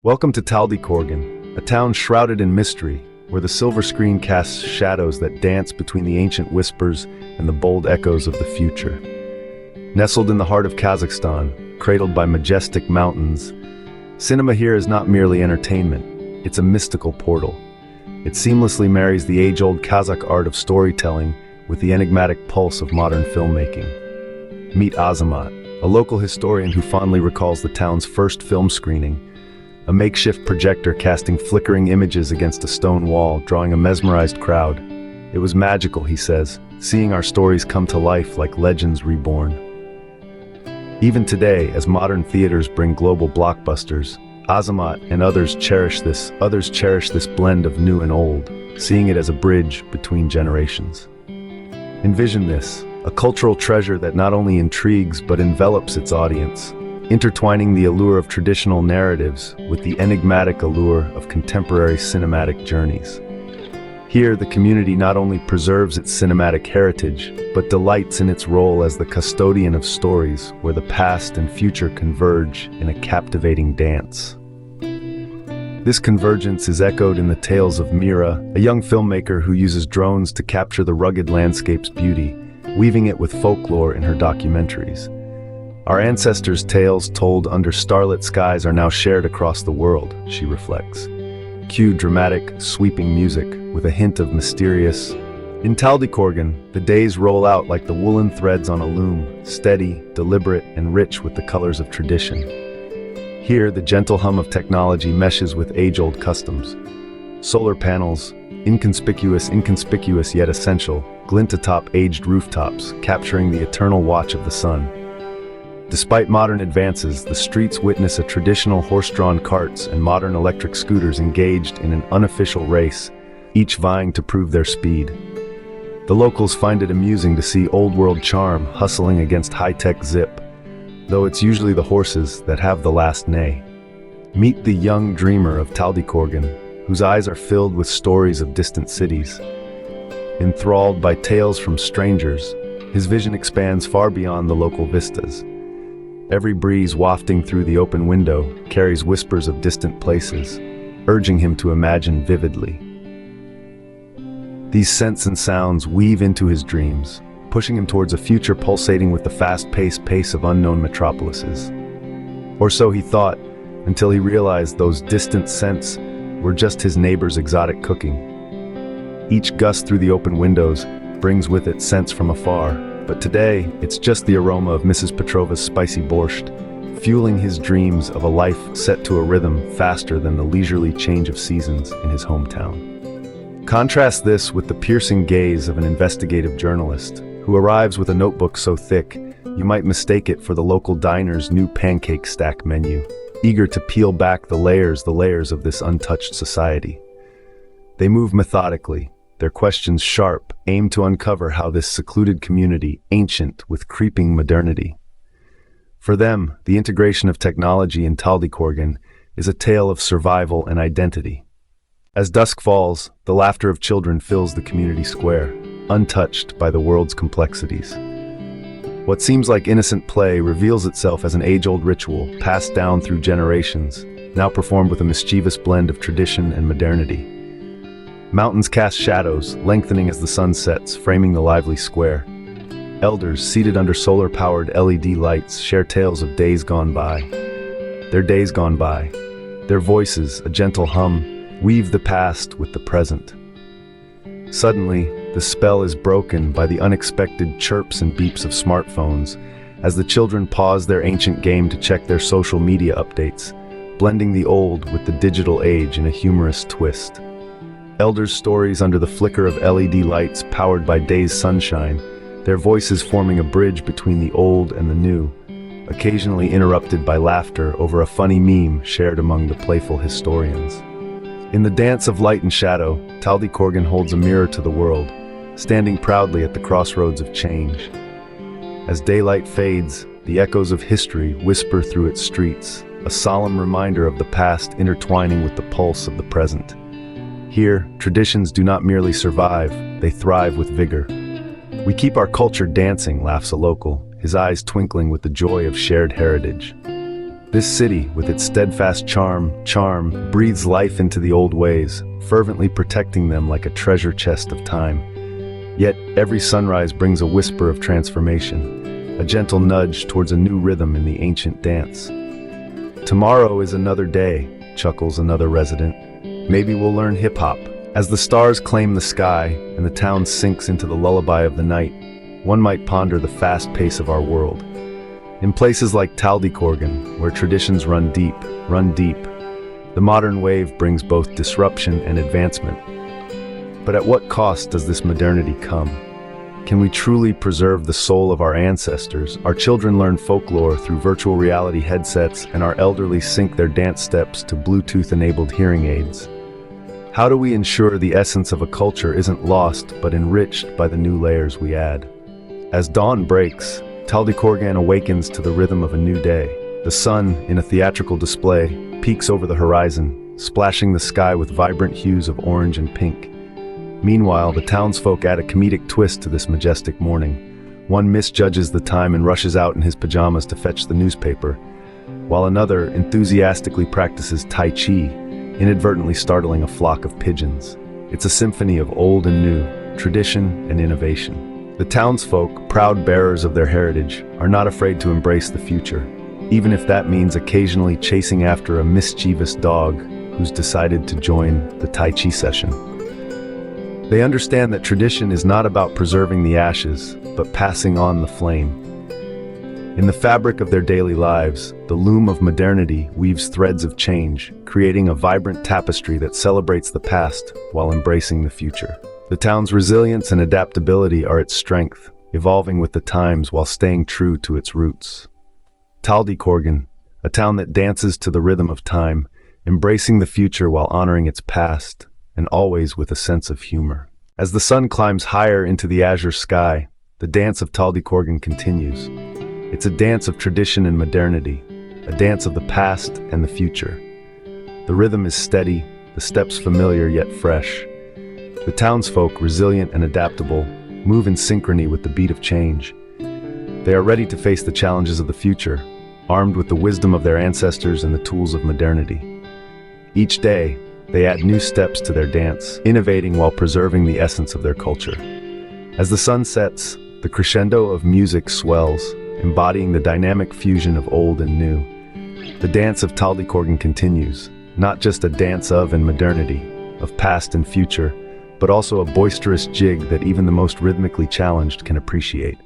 Welcome to Taldykorgan, a town shrouded in mystery, where the silver screen casts shadows that dance between the ancient whispers and the bold echoes of the future. Nestled in the heart of Kazakhstan, cradled by majestic mountains, cinema here is not merely entertainment, it's a mystical portal. It seamlessly marries the age-old Kazakh art of storytelling with the enigmatic pulse of modern filmmaking. Meet Azamat, a local historian who fondly recalls the town's first film screening, a makeshift projector casting flickering images against a stone wall, drawing a mesmerized crowd. It was magical, he says, seeing our stories come to life like legends reborn. Even today, as modern theaters bring global blockbusters, Azamat and others cherish this blend of new and old, seeing it as a bridge between generations. Envision this, a cultural treasure that not only intrigues but envelops its audience, intertwining the allure of traditional narratives with the enigmatic allure of contemporary cinematic journeys. Here, the community not only preserves its cinematic heritage, but delights in its role as the custodian of stories where the past and future converge in a captivating dance. This convergence is echoed in the tales of Mira, a young filmmaker who uses drones to capture the rugged landscape's beauty, weaving it with folklore in her documentaries. Our ancestors' tales told under starlit skies are now shared across the world, she reflects. Cue dramatic, sweeping music with a hint of mysterious. In Taldykorgan, the days roll out like the woolen threads on a loom, steady, deliberate, and rich with the colors of tradition. Here, the gentle hum of technology meshes with age-old customs. Solar panels, inconspicuous yet essential, glint atop aged rooftops, capturing the eternal watch of the sun. Despite modern advances, the streets witness a traditional horse-drawn carts and modern electric scooters engaged in an unofficial race, each vying to prove their speed. The locals find it amusing to see old-world charm hustling against high-tech zip, though it's usually the horses that have the last neigh. Meet the young dreamer of Taldykorgan, whose eyes are filled with stories of distant cities. Enthralled by tales from strangers, his vision expands far beyond the local vistas. Every breeze wafting through the open window carries whispers of distant places, urging him to imagine vividly. These scents and sounds weave into his dreams, pushing him towards a future pulsating with the fast-paced pace of unknown metropolises. Or so he thought, until he realized those distant scents were just his neighbor's exotic cooking. Each gust through the open windows brings with it scents from afar, but today, it's just the aroma of Mrs. Petrova's spicy borscht, fueling his dreams of a life set to a rhythm faster than the leisurely change of seasons in his hometown. Contrast this with the piercing gaze of an investigative journalist, who arrives with a notebook so thick, you might mistake it for the local diner's new pancake stack menu, eager to peel back the layers of this untouched society. They move methodically, their questions sharp, aim to uncover how this secluded community, ancient with creeping modernity. For them, the integration of technology in Taldykorgan is a tale of survival and identity. As dusk falls, the laughter of children fills the community square, untouched by the world's complexities. What seems like innocent play reveals itself as an age-old ritual passed down through generations, now performed with a mischievous blend of tradition and modernity. Mountains cast shadows, lengthening as the sun sets, framing the lively square. Elders, seated under solar-powered LED lights, share tales of days gone by. Their days gone by. Their voices, a gentle hum, weave the past with the present. Suddenly, the spell is broken by the unexpected chirps and beeps of smartphones, as the children pause their ancient game to check their social media updates, blending the old with the digital age in a humorous twist. Elders' stories under the flicker of LED lights powered by day's sunshine, their voices forming a bridge between the old and the new, occasionally interrupted by laughter over a funny meme shared among the playful historians. In the dance of light and shadow, Taldykorgan holds a mirror to the world, standing proudly at the crossroads of change. As daylight fades, the echoes of history whisper through its streets, a solemn reminder of the past intertwining with the pulse of the present. Here, traditions do not merely survive, they thrive with vigor. We keep our culture dancing, laughs a local, his eyes twinkling with the joy of shared heritage. This city, with its steadfast charm, breathes life into the old ways, fervently protecting them like a treasure chest of time. Yet, every sunrise brings a whisper of transformation, a gentle nudge towards a new rhythm in the ancient dance. Tomorrow is another day, chuckles another resident. Maybe we'll learn hip-hop. As the stars claim the sky and the town sinks into the lullaby of the night, one might ponder the fast pace of our world. In places like Taldykorgan, where traditions run deep, the modern wave brings both disruption and advancement. But at what cost does this modernity come? Can we truly preserve the soul of our ancestors? Our children learn folklore through virtual reality headsets, and our elderly sync their dance steps to Bluetooth-enabled hearing aids. How do we ensure the essence of a culture isn't lost but enriched by the new layers we add? As dawn breaks, Taldykorgan awakens to the rhythm of a new day. The sun, in a theatrical display, peeks over the horizon, splashing the sky with vibrant hues of orange and pink. Meanwhile, the townsfolk add a comedic twist to this majestic morning. One misjudges the time and rushes out in his pajamas to fetch the newspaper, while another enthusiastically practices Tai Chi, inadvertently startling a flock of pigeons. It's a symphony of old and new, tradition and innovation. The townsfolk, proud bearers of their heritage, are not afraid to embrace the future, even if that means occasionally chasing after a mischievous dog who's decided to join the Tai Chi session. They understand that tradition is not about preserving the ashes, but passing on the flame. In the fabric of their daily lives, the loom of modernity weaves threads of change, creating a vibrant tapestry that celebrates the past while embracing the future. The town's resilience and adaptability are its strength, evolving with the times while staying true to its roots. Taldykorgan, a town that dances to the rhythm of time, embracing the future while honoring its past, and always with a sense of humor. As the sun climbs higher into the azure sky, the dance of Taldykorgan continues. It's a dance of tradition and modernity, a dance of the past and the future. The rhythm is steady, the steps familiar yet fresh. The townsfolk, resilient and adaptable, move in synchrony with the beat of change. They are ready to face the challenges of the future, armed with the wisdom of their ancestors and the tools of modernity. Each day, they add new steps to their dance, innovating while preserving the essence of their culture. As the sun sets, the crescendo of music swells, embodying the dynamic fusion of old and new. The dance of Taldykorgan continues, not just a dance of and modernity, of past and future, but also a boisterous jig that even the most rhythmically challenged can appreciate.